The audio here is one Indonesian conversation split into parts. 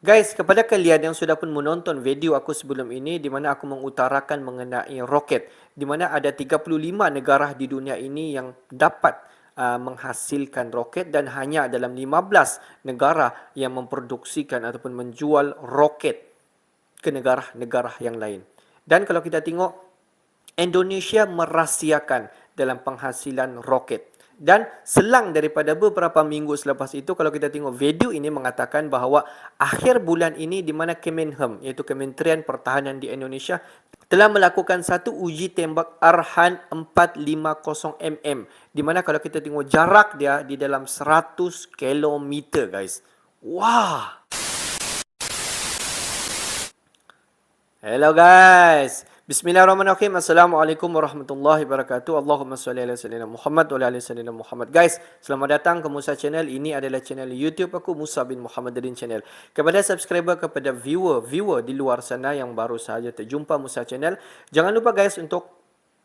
Guys, kepada kalian yang sudah pun menonton video aku sebelum ini di mana aku mengutarakan mengenai roket, di mana ada 35 negara di dunia ini yang dapat menghasilkan roket dan hanya dalam 15 negara yang memproduksikan ataupun menjual roket ke negara-negara yang lain. Dan kalau kita tengok, Indonesia merahsiakan dalam penghasilan roket. Dan selang daripada beberapa minggu selepas itu, kalau kita tengok video ini mengatakan bahawa akhir bulan ini di mana Kemenhem, iaitu Kementerian Pertahanan di Indonesia, telah melakukan satu uji tembak Arhan 450 mm. Di mana kalau kita tengok jarak dia di dalam 100 km guys. Wah! Hello guys. Bismillahirrahmanirrahim. Assalamualaikum warahmatullahi wabarakatuh. Allahumma salli ala sayyidina Muhammad wa ala sayyidina Muhammad. Guys, selamat datang ke Musa Channel. Ini adalah channel YouTube aku, Musa bin Muhammad Din Channel. Kepada subscriber, kepada viewer di luar sana yang baru sahaja terjumpa Musa Channel, jangan lupa guys untuk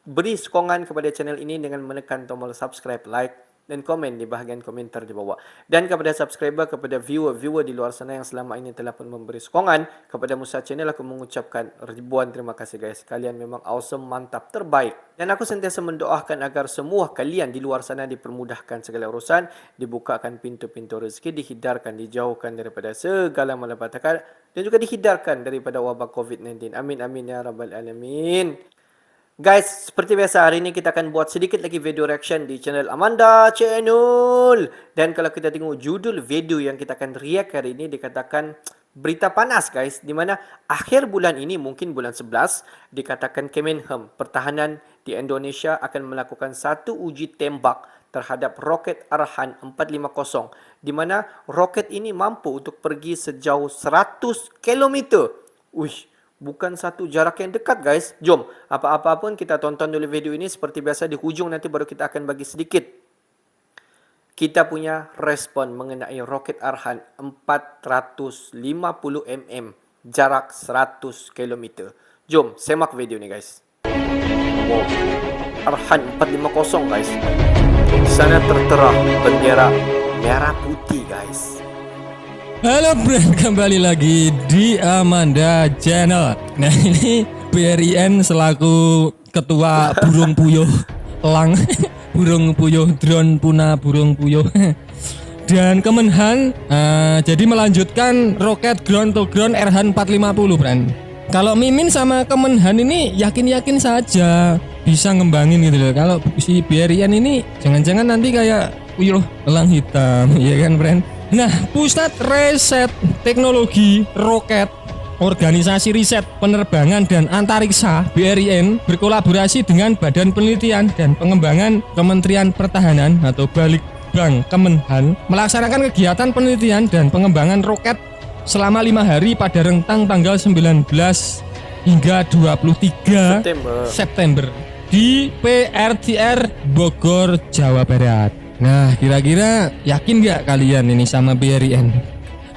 beri sokongan kepada channel ini dengan menekan tombol subscribe, like dan komen di bahagian komentar di bawah. Dan kepada subscriber, kepada viewer di luar sana yang selama ini telah pun memberi sokongan kepada Musa Channel, aku mengucapkan ribuan terima kasih guys. Kalian memang awesome, mantap, terbaik. Dan aku sentiasa mendoakan agar semua kalian di luar sana dipermudahkan segala urusan, dibukakan pintu-pintu rezeki, dihidarkan, dijauhkan daripada segala malapetaka dan juga dihidarkan daripada wabak COVID-19. Amin amin ya rabbal alamin. Guys, seperti biasa hari ini kita akan buat sedikit lagi video reaction di channel Amanda Channel. Dan kalau kita tengok judul video yang kita akan react hari ini dikatakan berita panas guys. Di mana akhir bulan ini, mungkin bulan 11, dikatakan Kemenhem Pertahanan di Indonesia akan melakukan satu uji tembak terhadap roket Arhan 450. Di mana roket ini mampu untuk pergi sejauh 100 km. Uish. Bukan satu jarak yang dekat guys. Jom, apa-apa pun kita tonton dulu video ini. Seperti biasa di hujung nanti baru kita akan bagi sedikit kita punya respon mengenai roket Arhan 450 mm jarak 100 km. Jom, semak video ni guys. Wow, Arhan 450 guys. Di sana tertera bendera merah putih guys. Halo friend, kembali lagi di Amanda Channel. Nah ini BRIN selaku ketua burung puyuh elang, burung puyuh drone punah burung puyuh. Dan Kemenhan jadi melanjutkan roket ground to ground Arhan 450 friend. Kalau Mimin sama Kemenhan ini yakin-yakin saja bisa ngembangin gitu loh. Kalau si BRIN ini jangan-jangan nanti kayak puyuh elang hitam, ya kan friend? Nah, Pusat Riset Teknologi Roket Organisasi Riset Penerbangan dan Antariksa BRIN berkolaborasi dengan Badan Penelitian dan Pengembangan Kementerian Pertahanan atau Balitbang Kemenhan melaksanakan kegiatan penelitian dan pengembangan roket selama 5 hari pada rentang tanggal 19 hingga 23 September di PRTR Bogor, Jawa Barat. Nah, kira-kira yakin gak kalian ini sama BRIN?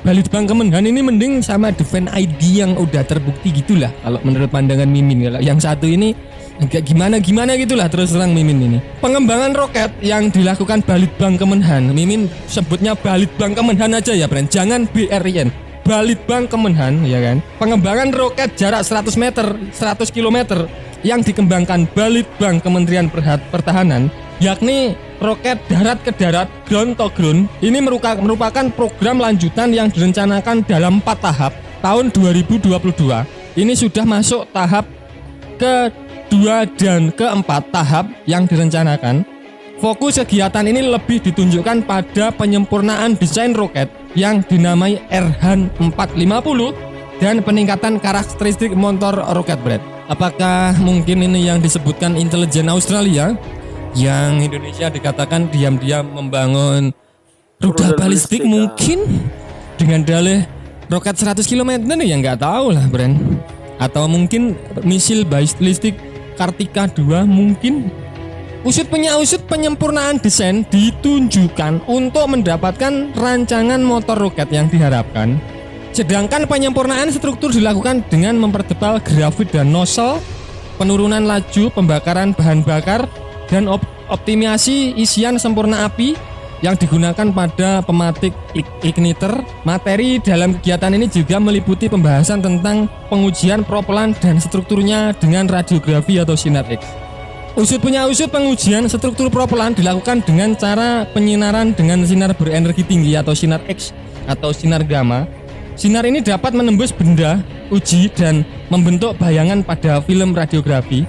Balitbang Kemenhan ini mending sama Defense ID yang udah terbukti gitulah. Kalau menurut pandangan Mimin, kalau yang satu ini agak gimana gitulah terus terang Mimin ini. Pengembangan roket yang dilakukan Balitbang Kemenhan, Mimin sebutnya Balitbang Kemenhan aja ya, Bren. Jangan BRIN. Balitbang Kemenhan, ya kan? Pengembangan roket jarak 100 meter, 100 km yang dikembangkan Balitbang Kementerian Pertahanan, yakni roket darat ke darat ground to ground. Ini merupakan program lanjutan yang direncanakan dalam 4 tahap tahun 2022. Ini sudah masuk tahap ke-2 dan ke-4 tahap yang direncanakan. Fokus kegiatan ini lebih ditunjukkan pada penyempurnaan desain roket yang dinamai Arhan 450 dan peningkatan karakteristik motor roket berat. Apakah mungkin ini yang disebutkan intelijen Australia? Yang Indonesia dikatakan diam-diam membangun rudal balistik mungkin dengan dalih roket 100 km ya nggak tahu lah Bren. Atau mungkin misil balistik Kartika 2 mungkin. Usut penyempurnaan desain ditunjukkan untuk mendapatkan rancangan motor roket yang diharapkan. Sedangkan penyempurnaan struktur dilakukan dengan mempertebal grafit dan nozzle, penurunan laju pembakaran bahan bakar, dan optimasi isian sempurna api yang digunakan pada pematik igniter. Materi dalam kegiatan ini juga meliputi pembahasan tentang pengujian propelan dan strukturnya dengan radiografi atau sinar X. Usut punya usut, pengujian struktur propelan dilakukan dengan cara penyinaran dengan sinar berenergi tinggi atau sinar X atau sinar gamma. Sinar ini dapat menembus benda uji dan membentuk bayangan pada film radiografi.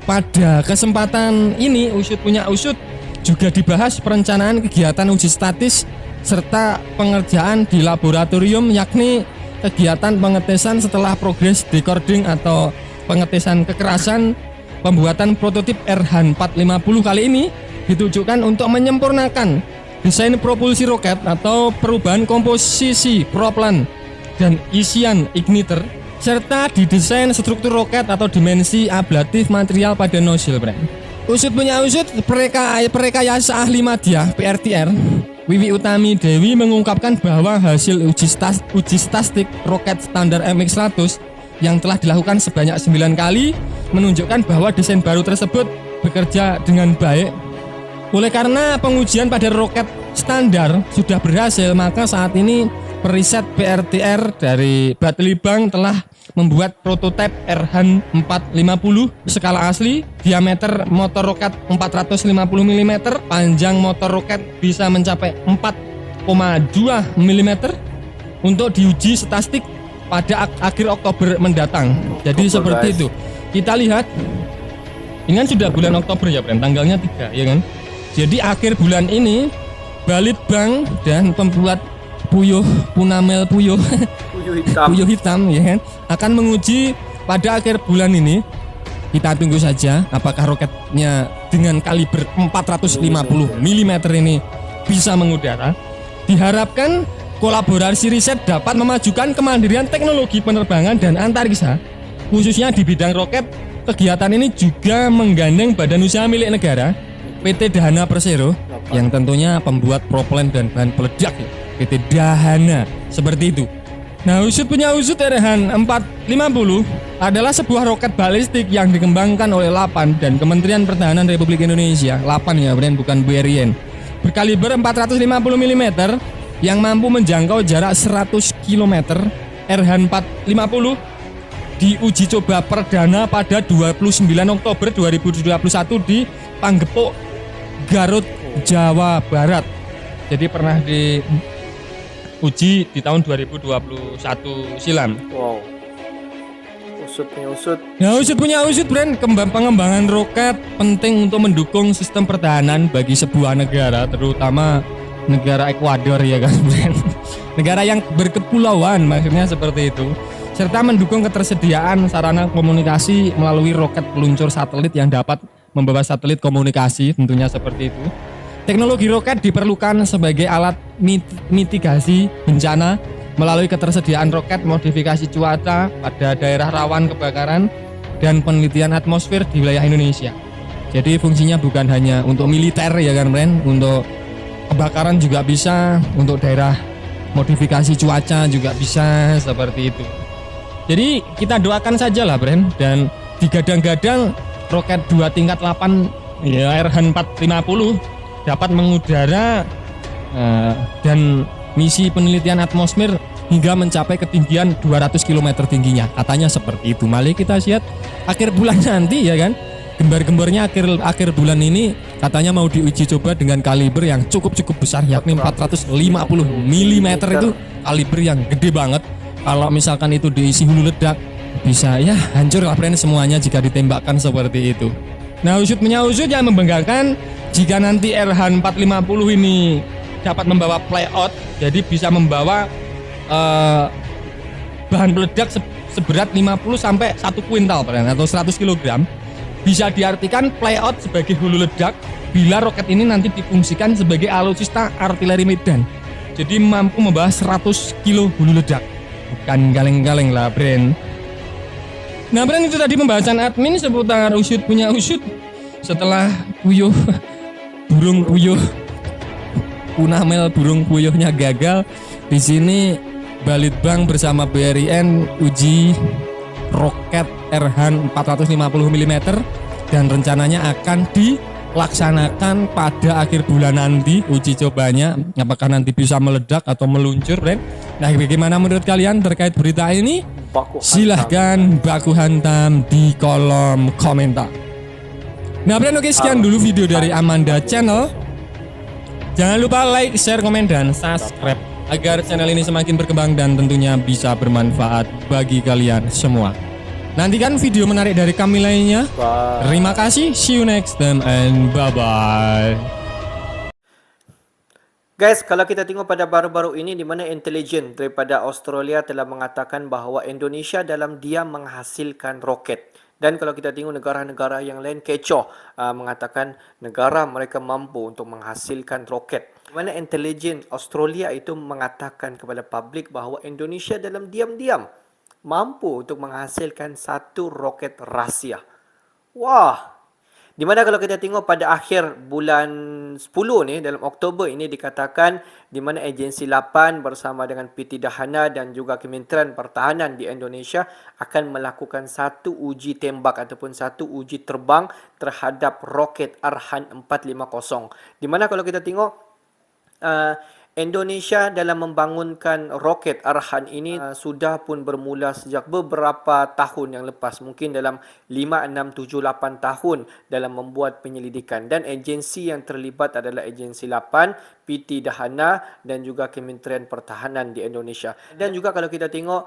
Pada kesempatan ini, usut punya usut juga dibahas perencanaan kegiatan uji statis serta pengerjaan di laboratorium, yakni kegiatan pengetesan setelah progres decoding atau pengetesan kekerasan. Pembuatan prototip RH 450 kali ini ditujukan untuk menyempurnakan desain propulsi roket atau perubahan komposisi propelan dan isian igniter, serta didesain struktur roket atau dimensi ablatif material pada nozzle. Usut punya usut, Perekayasa Ahli Madya PRTR Wiwi Utami Dewi mengungkapkan bahwa hasil uji statistik roket standar MX100 yang telah dilakukan sebanyak 9 kali menunjukkan bahwa desain baru tersebut bekerja dengan baik. Oleh karena pengujian pada roket standar sudah berhasil, maka saat ini periset PRTR dari Batlibang telah membuat prototipe RH 450 skala asli, diameter motor roket 450 mm, panjang motor roket bisa mencapai 4,2 mm untuk diuji statistik pada akhir Oktober mendatang. Jadi seperti itu. Kita lihat, ini kan sudah bulan Oktober ya, tanggalnya 3 ya kan. Jadi akhir bulan ini Balitbang dan pembuat Punamel Puyuh hitam ya kan akan menguji pada akhir bulan ini. Kita tunggu saja apakah roketnya dengan kaliber 450 mm ini bisa mengudara. Diharapkan kolaborasi riset dapat memajukan kemandirian teknologi penerbangan dan antariksa, khususnya di bidang roket. Kegiatan ini juga menggandeng badan usaha milik negara, PT Dahana Persero, yang tentunya pembuat propellan dan bahan peledak, PT Dahana, seperti itu. Nah, usut punya usut, RH 450 adalah sebuah roket balistik yang dikembangkan oleh LAPAN dan Kementerian Pertahanan Republik Indonesia. LAPAN ya, bukan BRIN. Berkaliber 450 mm yang mampu menjangkau jarak 100 km. RH 450 diuji coba perdana pada 29 Oktober 2021 di Panggepok, Garut, Jawa Barat. Jadi pernah diuji di tahun 2021 silam. Wow. Usut punya usut. Nah, usut punya usut, pengembangan roket penting untuk mendukung sistem pertahanan bagi sebuah negara, terutama negara Ekuador ya kan, negara yang berkepulauan, maksudnya seperti itu, serta mendukung ketersediaan sarana komunikasi melalui roket peluncur satelit yang dapat membawa satelit komunikasi, tentunya seperti itu. Teknologi roket diperlukan sebagai alat mitigasi bencana melalui ketersediaan roket modifikasi cuaca pada daerah rawan kebakaran dan penelitian atmosfer di wilayah Indonesia. Jadi fungsinya bukan hanya untuk militer ya kan, untuk kebakaran juga bisa, untuk daerah modifikasi cuaca juga bisa, seperti itu. Jadi kita doakan saja lah dan digadang-gadang roket 2 tingkat 8 ya RH 450 dapat mengudara dan misi penelitian atmosfer hingga mencapai ketinggian 200 km tingginya, katanya seperti itu. Mari kita lihat akhir bulan nanti ya kan, gembar-gembornya akhir bulan ini katanya mau diuji coba dengan kaliber yang cukup besar, yakni 450 mm. Itu kaliber yang gede banget. Kalau misalkan itu diisi hulu ledak, bisa ya hancur lah semuanya jika ditembakkan seperti itu. Nah, usut punya usut yang membanggakan, jika nanti RH 450 ini dapat membawa playout, jadi bisa membawa bahan peledak seberat 50 sampai 1 kuintal atau 100 kg. Bisa diartikan playout sebagai hulu ledak bila roket ini nanti difungsikan sebagai alutsista artileri medan. Jadi mampu membawa 100 kilo hulu ledak. Bukan galeng-galeng lah, Nah, itu tadi pembahasan admin seputar usut punya usut. Setelah burung puyuh Punamel burung puyuhnya gagal, di sini Balitbang bersama BRIN uji roket RH 450 mm dan rencananya akan laksanakan pada akhir bulan nanti uji cobanya, apakah nanti bisa meledak atau meluncur, Bren. Nah, bagaimana menurut kalian terkait berita ini? Baku hantam. Silahkan baku hantam di kolom komentar. Nah, Bren, oke, sekian dulu video dari Amanda Channel. Jangan lupa like, share, komen, dan subscribe agar channel ini semakin berkembang dan tentunya bisa bermanfaat bagi kalian semua. Nantikan video menarik dari kami lainnya. Bye. Terima kasih, see you next time, and bye-bye. Guys, kalau kita tengok pada baru-baru ini di mana intelijen daripada Australia telah mengatakan bahawa Indonesia dalam diam menghasilkan roket. Dan kalau kita tengok negara-negara yang lain kecoh mengatakan negara mereka mampu untuk menghasilkan roket. Di mana intelijen Australia itu mengatakan kepada publik bahawa Indonesia dalam diam-diam mampu untuk menghasilkan satu roket rahsia. Wah! Di mana kalau kita tengok pada akhir bulan 10 ni, dalam Oktober ini dikatakan di mana agensi 8 bersama dengan PT Dahana dan juga Kementerian Pertahanan di Indonesia akan melakukan satu uji tembak ataupun satu uji terbang terhadap roket Arhan 450. Di mana kalau kita tengok Indonesia dalam membangunkan roket Arhan ini sudah pun bermula sejak beberapa tahun yang lepas. Mungkin dalam 5, 6, 7, 8 tahun dalam membuat penyelidikan. Dan agensi yang terlibat adalah agensi 8, PT Dahana dan juga Kementerian Pertahanan di Indonesia. Dan juga kalau kita tengok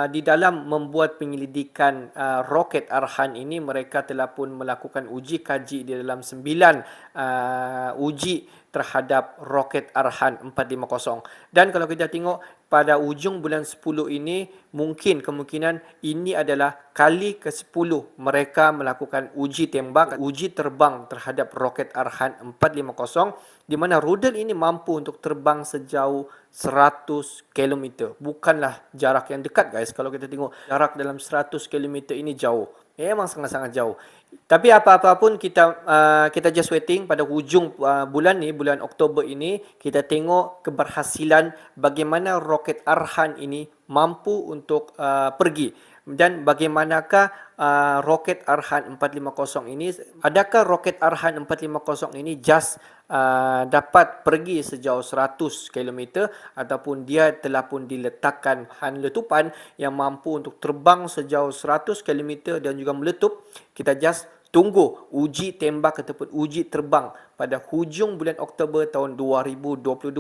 di dalam membuat penyelidikan roket Arhan ini, mereka telah pun melakukan uji kaji di dalam 9 uji terhadap roket Arhan 450. Dan kalau kita tengok pada ujung bulan 10 ini, mungkin kemungkinan ini adalah kali ke-10 mereka melakukan uji tembak, uji terbang terhadap roket Arhan 450, di mana rudal ini mampu untuk terbang sejauh 100 km. Bukanlah jarak yang dekat, guys. Kalau kita tengok jarak dalam 100 km ini jauh. Memang sangat-sangat jauh. Tapi apa-apa pun kita just waiting pada hujung bulan ni, bulan Oktober ini, kita tengok keberhasilan bagaimana roket Arhan ini mampu untuk pergi. Dan bagaimanakah roket Arhan 450 ini, adakah roket Arhan 450 ini just dapat pergi sejauh 100 km ataupun dia telah pun diletakkan bahan letupan yang mampu untuk terbang sejauh 100 km dan juga meletup. Kita just tunggu uji tembak ataupun uji terbang pada hujung bulan Oktober tahun 2022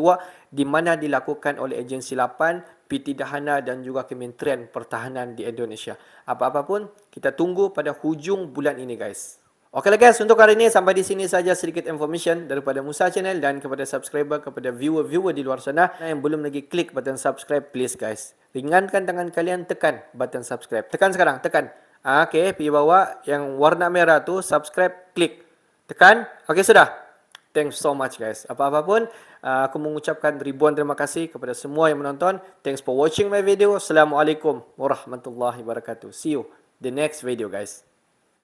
di mana dilakukan oleh agensi 8, PT Dahana dan juga Kementerian Pertahanan di Indonesia. Apa-apa pun kita tunggu pada hujung bulan ini, guys. Okeylah guys, untuk hari ini sampai di sini saja sedikit information daripada Musa Channel dan kepada subscriber, kepada viewer-viewer di luar sana yang belum lagi klik button subscribe, please guys. Ringankan tangan kalian, tekan button subscribe. Tekan sekarang, tekan. Okey, pergi bawah yang warna merah tu, subscribe, klik. Tekan. Okey, sudah. Thanks so much guys. Apa-apa pun, aku mengucapkan ribuan terima kasih kepada semua yang menonton. Thanks for watching my video. Assalamualaikum warahmatullahi wabarakatuh. See you the next video guys.